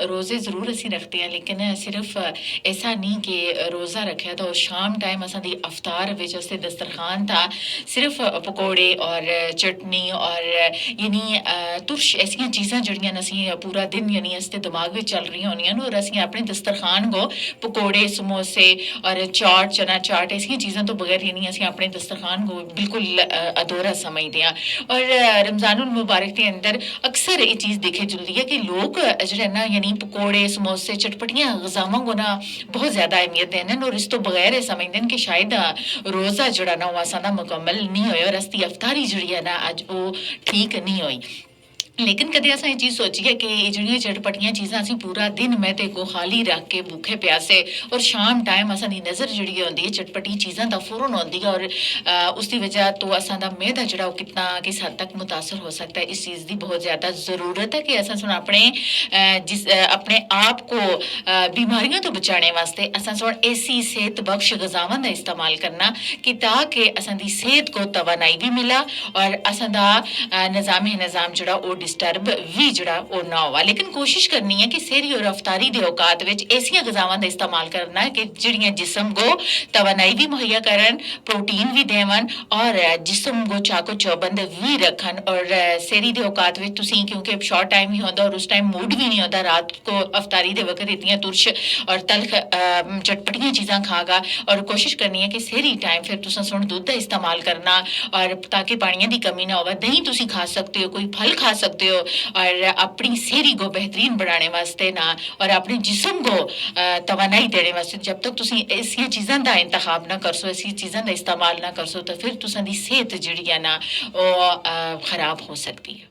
रोज़े ज़रूर असी रखते हैं लेकिन सिर्फ ऐसा नहीं कि रोज़ा रखेआ तो शाम टाइम असां दी अफ्तार विच असते दस्तरखान था सिर्फ पकौड़े और चटनी और यानी तुर्श ऐसियां चीज़ां जड़ियां असी पूरा दिन यानी असते दिमाग विच चल रही होनियां और असी अपने दस्तरखान को पकौड़े समोसे और चाट चना चाट ऐसियां चीज़ां तो बगैर यानी असी अपने दस्तरखान को बिल्कुल अधूरा समझते हैं और रमज़ानुल मुबारक के अंदर अक्सर ये चीज़ दिखे जुलदी है कि लोग जो है ना यानी पकौड़े समोसे चटपटियां गजामां को ना बहुत ज्यादा अहमियत देने और इस तो बगैर ये समझते हैं कि शायद रोजा जड़ा ना वो असां दा मुकम्मल नहीं होया और अस्ती अफ्तारी जड़ी है ना अज वो ठीक नहीं हुई लेकिन कदे असां ये चीज सोची है कि ये जेह्ड़ियां चटपटियां चीजां असीं पूरा दिन मैदे को खाली रख के भूखे प्यासे और शाम टाइम असां दी नज़र जेह्ड़ी होंदी है चटपटी चीजां दा फौरन होंदी है और उसदी वजह तो असां दा मैदा जेह्ड़ा ओह् कितना किस हद तक मुतासर हो सकता है इस चीज़ दी बहुत ज़्यादा ज़रूरत है कि असां सुन अपने अपने आप को बीमारियों तो बचाने वास्ते असां सुन ऐसी सेहत बख्श गजावां दा इस्तेमाल करना कि ताकि असां दी सेहत को तवानाई भी मिला और असां दा निज़ाम जेह्ड़ा ओह् डिस्टर्ब भी जेह्ड़ा ओह् ना होवा लेकिन कोशिश करनी है कि सेहरी और अफ्तारी दे औकात विच ऐसियां गजावां दा इस्तेमाल करना कि जेह्ड़ियां जिस्म को तवानाई भी मुहैया करन प्रोटीन भी देवन और जिस्म को चाको चौबंद भी रखन और सेहरी दे औकात विच तुसीं क्योंकि शॉर्ट टाइम ही होंदा और उस टाइम मूड भी नहीं होता रात को अफ्तारी दे वक्त इतनियां तुरश और तलख चटपटियां चीज़ां खागा और कोशिश करनी है कि सेहरी टाइम फिर तुसां सुन दुद्ध दा इस्तेमाल करना और ताकि पानियां दी कमी ना होवे दही तुसीं खा सकते हो कोई फल खा सकते हो और अपनी सेहरी को बेहतरीन बनाने वास्ते ना और अपने जिस्म को तवानाई देने वास्ते जब तक तुसीं ऐसियां चीज़ां दा इंतखाब ना करसो ऐसी चीज़ां दा इस्तेमाल ना करसो तो फिर तुसां दी सेहत जेह्ड़ी है ना ओह् खराब हो सकदी है